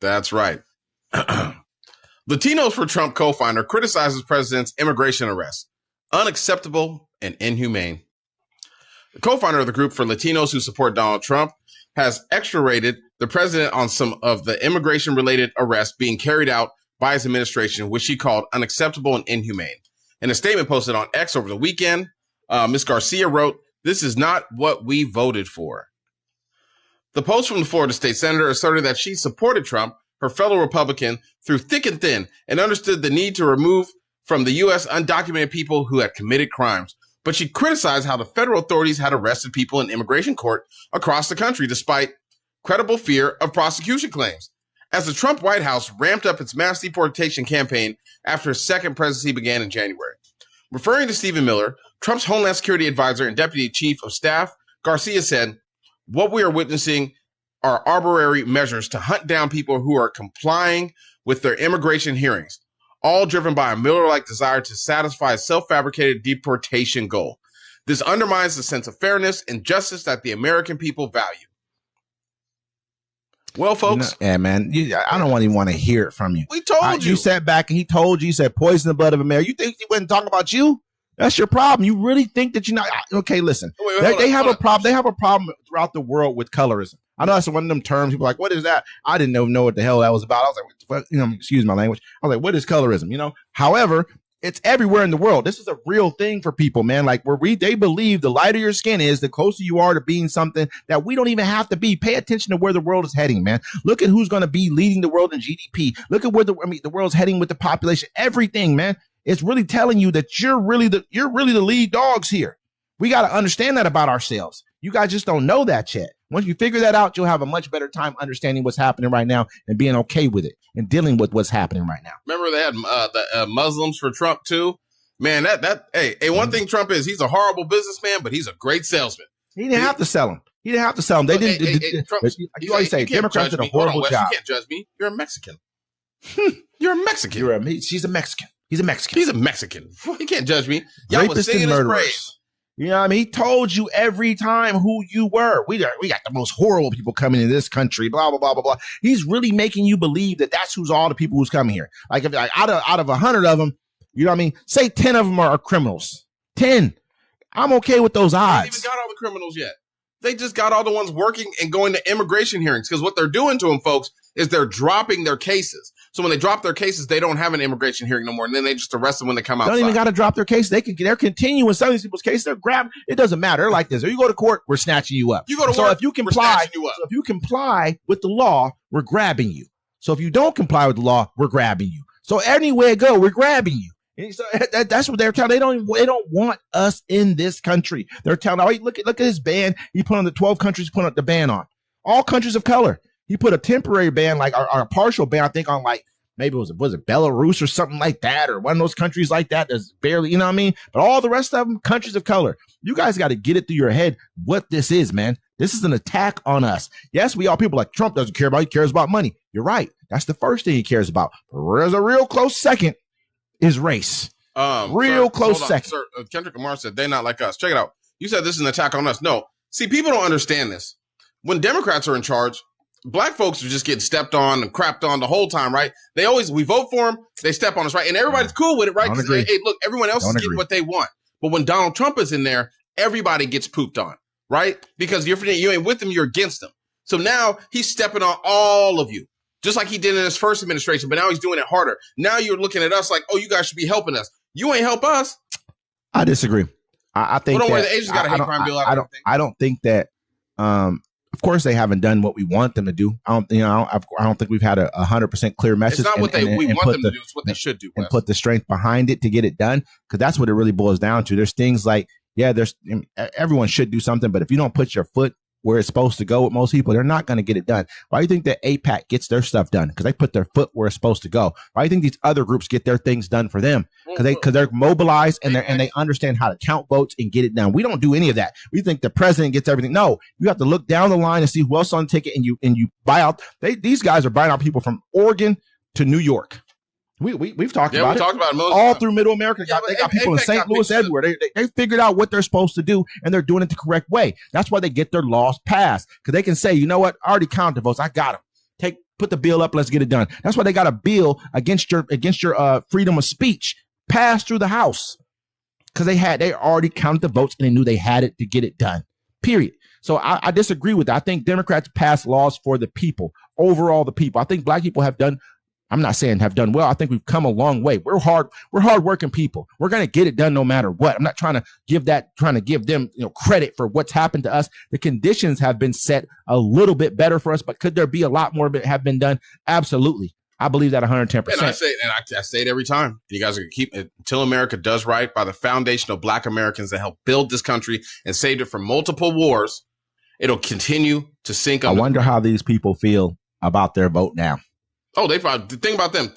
That's right. Latinos for Trump co-founder criticizes president's immigration arrest. Unacceptable and inhumane. The co-founder of the group for Latinos who support Donald Trump has exonerated the president on some of the immigration-related arrests being carried out by his administration, which she called unacceptable and inhumane. In a statement posted on X over the weekend, Ms. Garcia wrote, "This is not what we voted for." The post from the Florida state senator asserted that she supported Trump, her fellow Republican, through thick and thin, and understood the need to remove from the U.S. undocumented people who had committed crimes. But she criticized how the federal authorities had arrested people in immigration court across the country, despite credible fear of prosecution claims. As the Trump White House ramped up its mass deportation campaign after his second presidency began in January. Referring to Stephen Miller, Trump's Homeland Security advisor and deputy chief of staff, Garcia said, "What we are witnessing are arbitrary measures to hunt down people who are complying with their immigration hearings, all driven by a Miller-like desire to satisfy a self-fabricated deportation goal. This undermines the sense of fairness and justice that the American people value." Well, folks. Yeah, man. I don't even want to hear it from you. We told you. You sat back and he told you, he said, poison the blood of America. You think he wouldn't talk about you? That's your problem. You really think that you're not. Okay, listen. They have a problem. They have a problem throughout the world with colorism. I know that's one of them terms. People are like, what is that? I didn't know what the hell that was about. I was like, excuse my language. I was like, what is colorism? However, it's everywhere in the world. This is a real thing for people, man. Like they believe the lighter your skin is, the closer you are to being something that we don't even have to be. Pay attention to where the world is heading, man. Look at who's going to be leading the world in GDP. Look at where the world's heading with the population. Everything, man. It's really telling you that you're really the lead dogs here. We got to understand that about ourselves. You guys just don't know that yet. Once you figure that out, you'll have a much better time understanding what's happening right now and being okay with it and dealing with what's happening right now. Remember they had the Muslims for Trump too? Man, one thing Trump is, he's a horrible businessman, but he's a great salesman. He didn't have to sell him. They didn't. Trump, you always say Democrats did a horrible job. You can't judge me. You're a Mexican. You're a Mexican. She's a Mexican. He's a Mexican. He's a Mexican. You can't judge me. Y'all was singing his praise. You know what I mean? He told you every time who you were. We got the most horrible people coming in this country, blah, blah, blah, blah, blah. He's really making you believe that that's who's all the people who's coming here. Like, if out of 100 of them, you know what I mean? Say 10 of them are criminals. 10. I'm okay with those odds. They haven't even got all the criminals yet. They just got all the ones working and going to immigration hearings, because what they're doing to them, folks, is they're dropping their cases. So when they drop their cases, they don't have an immigration hearing no more, and then they just arrest them when they come out. Don't even got to drop their case. They're continuing some of these people's cases. They're grabbing. It doesn't matter. They're like this. If you go to court, we're snatching you up. You go to so work, if you comply, if you comply with the law, we're grabbing you. So if you don't comply with the law, we're grabbing you. So anywhere you go, we're grabbing you. And so that's what they're telling. They don't want us in this country. They're telling. Oh, look at his ban. He put on the 12 countries. Put up the ban on all countries of color. He put a temporary ban, like or a partial ban, I think, on like maybe was it Belarus or something like that, or one of those countries like that that's barely, you know what I mean? But all the rest of them, countries of color. You guys got to get it through your head what this is, man. This is an attack on us. Yes, we all people like Trump doesn't care about. He cares about money. You're right. That's the first thing he cares about. But there's a real close second is race. Close second. Sir, Kendrick Lamar said they're not like us. Check it out. You said this is an attack on us. No. See, people don't understand this. When Democrats are in charge, black folks are just getting stepped on and crapped on the whole time, right? We vote for them, they step on us, right? And everybody's cool with it, right? Because, hey, look, everyone else is getting what they want. But when Donald Trump is in there, everybody gets pooped on, right? Because you ain't with them, you're against them. So now he's stepping on all of you, just like he did in his first administration, but now he's doing it harder. Now you're looking at us like, oh, you guys should be helping us. You ain't help us. I disagree. I think don't worry, the Asians got a hate crime bill out. I don't think that. Of course, they haven't done what we want them to do. I don't think we've had 100% clear message. It's not what we want them to do. It's what they should do. And put the strength behind it to get it done, because that's what it really boils down to. There's things like, everyone should do something, but if you don't put your foot where it's supposed to go with most people, they're not going to get it done. Why do you think that AIPAC gets their stuff done? Because they put their foot where it's supposed to go. Why do you think these other groups get their things done for them? Because they're mobilized and they understand how to count votes and get it done. We don't do any of that. We think the president gets everything. No, you have to look down the line and see who else on the ticket, and you buy out. These guys are buying out people from Oregon to New York. We've talked about it all through Middle America. They got people in St. Louis, everywhere. They figured out what they're supposed to do, and they're doing it the correct way. That's why they get their laws passed, because they can say, you know what, I already counted the votes. I got them. put the bill up. Let's get it done. That's why they got a bill against your freedom of speech passed through the House, because they already counted the votes and they knew they had it to get it done. Period. So I disagree with that. I think Democrats pass laws for the people, overall the people. I think black people have done. I'm not saying have done well. I think we've come a long way. We're hardworking people. We're going to get it done no matter what. I'm not trying to give them, credit for what's happened to us. The conditions have been set a little bit better for us, but could there be a lot more that have been done? Absolutely. I believe that 110%. And I say it every time. You guys are going to keep it until America does right by the foundation of black Americans that helped build this country and saved it from multiple wars. It'll continue to sink. I wonder how these people feel about their vote now. Oh, they probably think about them,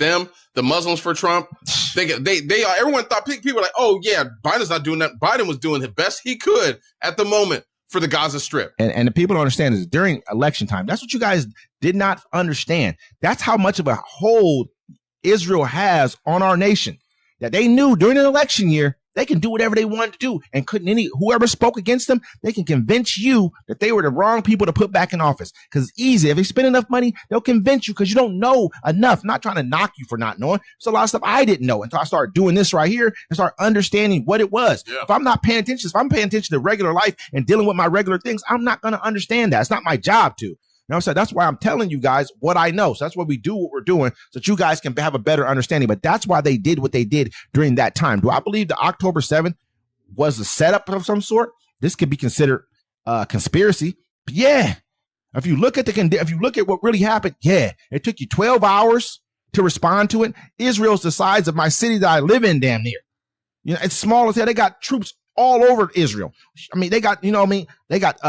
the Muslims for Trump. Everyone thought people were like, oh yeah, Biden's not doing that. Biden was doing the best he could at the moment for the Gaza Strip. And the people don't understand is during election time, that's what you guys did not understand. That's how much of a hold Israel has on our nation, that they knew during an election year, they can do whatever they want to do. And whoever spoke against them, they can convince you that they were the wrong people to put back in office. Because it's easy. If they spend enough money, they'll convince you because you don't know enough. I'm not trying to knock you for not knowing. There's a lot of stuff I didn't know until I started doing this right here and start understanding what it was. Yeah. If I'm not paying attention, if I'm paying attention to regular life and dealing with my regular things, I'm not going to understand that. It's not my job to. You know what I'm saying? That's why I'm telling you guys what I know. So that's why we do what we're doing, so that you guys can have a better understanding. But that's why they did what they did during that time. Do I believe the October 7th was a setup of some sort? This could be considered conspiracy. But yeah. If you look at what really happened, yeah, it took you 12 hours to respond to it. Israel's the size of my city that I live in, damn near. It's small as hell. They got troops all over Israel. I mean, they got, they got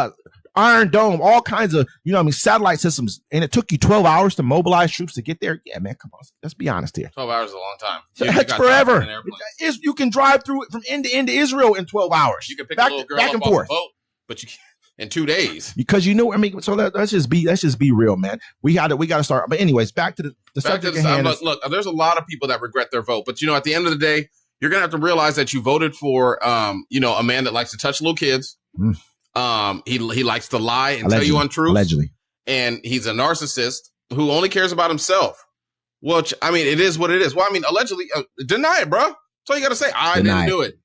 Iron Dome, all kinds of, satellite systems. And it took you 12 hours to mobilize troops to get there. Yeah, man, come on. Let's be honest here. 12 hours is a long time. That's forever. You can drive through it from end to end to Israel in 12 hours. You can pick a little girl up off a boat, but you can't in 2 days. Because so let's just be real, man. We got to start. But anyways, back to the subject at hand. Look, there's a lot of people that regret their vote, but at the end of the day, you're going to have to realize that you voted for, a man that likes to touch little kids. He likes to lie and tell you untruths. Allegedly. And he's a narcissist who only cares about himself. Which, it is what it is. Well, allegedly, deny it, bro. That's all you got to say. I didn't do it.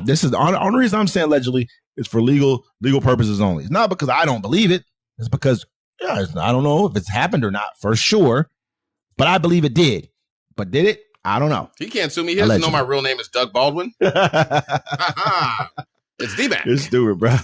This is the only reason I'm saying allegedly is for legal purposes only. It's not because I don't believe it. It's because I don't know if it's happened or not for sure, but I believe it did. But did it? I don't know. He can't sue me. He doesn't know my real name is Doug Baldwin. It's D-Mac. Let's do it, bro.